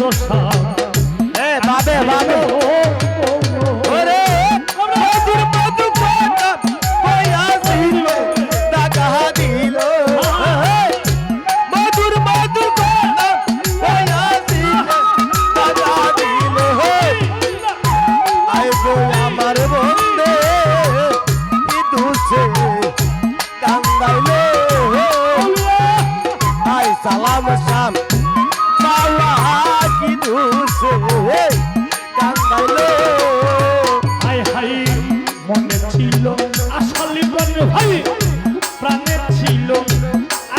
ভরসা বাবে বাবে ওরে মধুর মধু কথা কইয়া ছিল টাকা দিল মধুর মধু কথা কইয়া ছিল টাকা দিল আই গো আমার বন্দে কি দুসে কান্দাইলে আই সালাম শাম বাবা কি দুসে কান্দাইলে হাই হাই মনে ছিল আশা লিবনে ভাই প্রাণে ছিল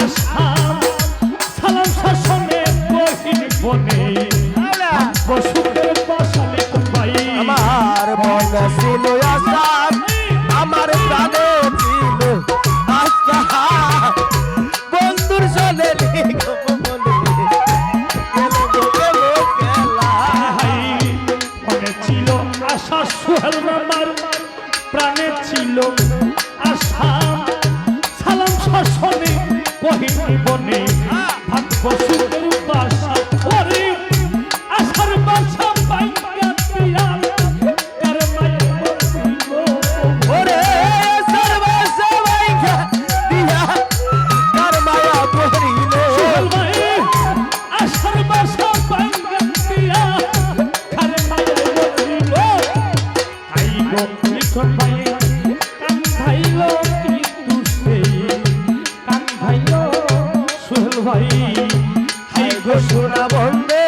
আশা সালাম শাসনে বহিন বনে বসুদের বাসালে ভাই আমার মনে ছিল আশা আমার প্রাণে ছিল আশা বন্ধুর সনে আশা সোহেল মামার প্রাণে ছিল আশা সালাম শাসনে কহিনী বনে ভাগ্য সুখের বাসা ওরে আশার বাসা পাইয়া দিয়া কার মায়া বসিল ওরে সর্বসা বাইকা দিয়া কার মায়া পড়িল সোহেল ভাই আশার বাসা পাইয়া দিয়া কার মায়া বসিল আই গো লিখন ভাই কান্ধাইল কিন্তু সেই কান্ধাইল সোহেল ভাই হাই গো সোনা বন্দে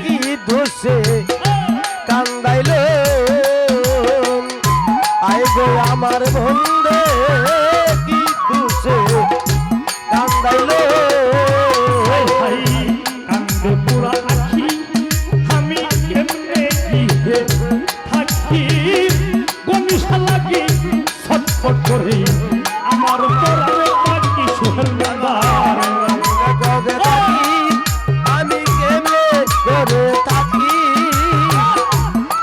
কি দোষে কান্দাইল আই গো আমার বন্দে কি দোষে কান্দাইল ভাই কান্দে পুরা আখি আমি কেমনে কি হে থাকি গনিশা লাগি ছটফট করে আমার পরারে বাকি সোহেল বাবার গদে থাকি আমি কেমনে করে থাকি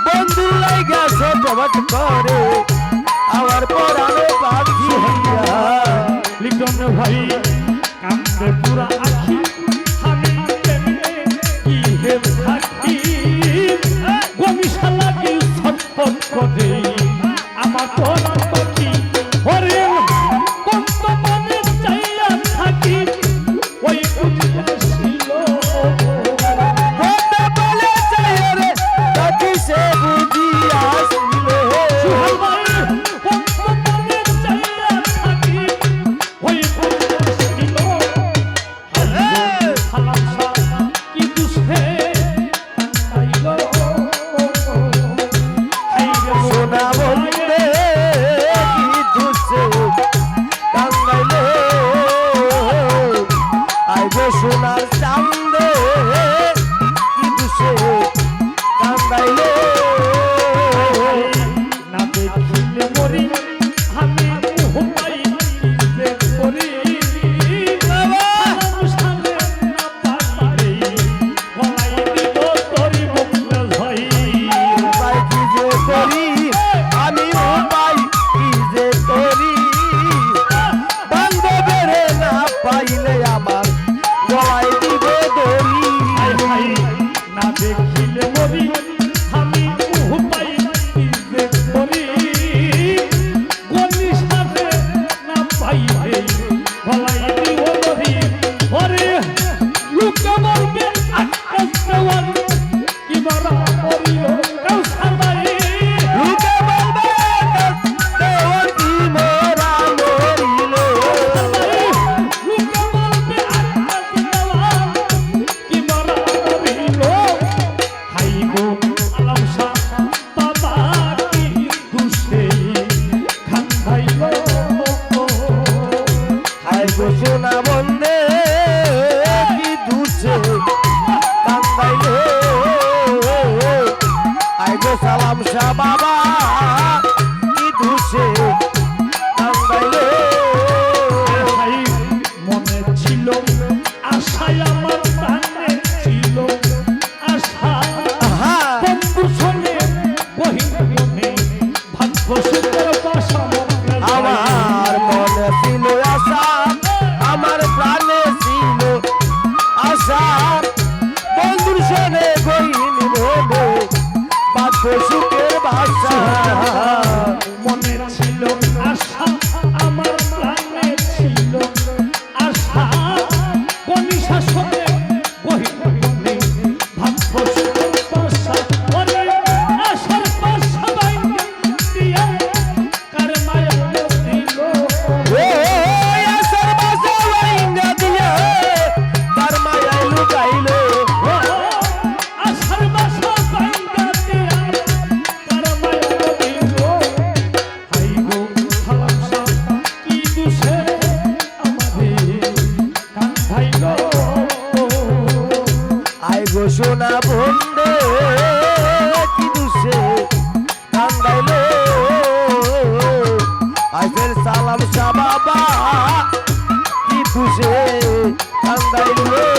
বন্ধু লাইগা ছটফট করে আমার পরানো পাখি লিটন ভাই কান্দে পুরা আখি আমি কেমনে কি হে থাকি গনিশা লাগি ছটফট করে আমার পরার পাখি ওরে কত মনে চাইয়া থাকি ওই বুঝিয়া ছিল কথা বলে চাই রে তাকি সে বুঝিয়া ছিল সোহেল ভাই কত মনে চাইয়া থাকি ওই বুঝিয়া ছিল সালাম সালাম কি দুসে কান্দাইল সোনা বন্দে কি দুসে কান্দাইল আই গো সোনার চান্দে কি দুসে কান্দাইল না দেখিলে মরি আমি মুহ পাই যে করি সালাম সালে না পাইলে গলাই দিব তোরি মুখে ভাই উপায় কি যে করি আমি উপায় কি যে করি বান্ধবেরে না পাইলে আমার গলায় দিব দড়ি হাই হাই না দেখিলে মরি আমি মুহ পাই যে করি গলি সাথে না পাইলে গলাই দিব তোরি ওরে লুকা বলবে আকাশ দেওয়ার কি বড় করিল কাউসার ভাই লুকে বলবে দেওয়ার কি মোরা মরিল লুকা বলবে আকাশ দেওয়ার কি বড় করিল হাই গো আলম শাহ বাবা কি দুসে খান্দাইল হাই গো সোনা বন্দে কি দুসে থাকবো সুখের বাসা মনে ছিল আশা আমার প্রাণে ছিল আশা কোনি শাসনে বহিনে ভাববো সুখের বাসা ওরে আশার বাসা বাইরে দিয়া কার মায়া দিল ও আসার বাসা লাইঙ্গা দিয়া তার মায়ায় লুকাইলো আশার বাসা বাইরে দিয়া কার মায়া দিল হাই গো হালাসা কি দুষে আমাদের কান্ধাইল আই গো সোনা বন্ধে কি দুষে কান্দাইলো আইসের সালাম শাহ বাবা কি দুষে কান্দাইলো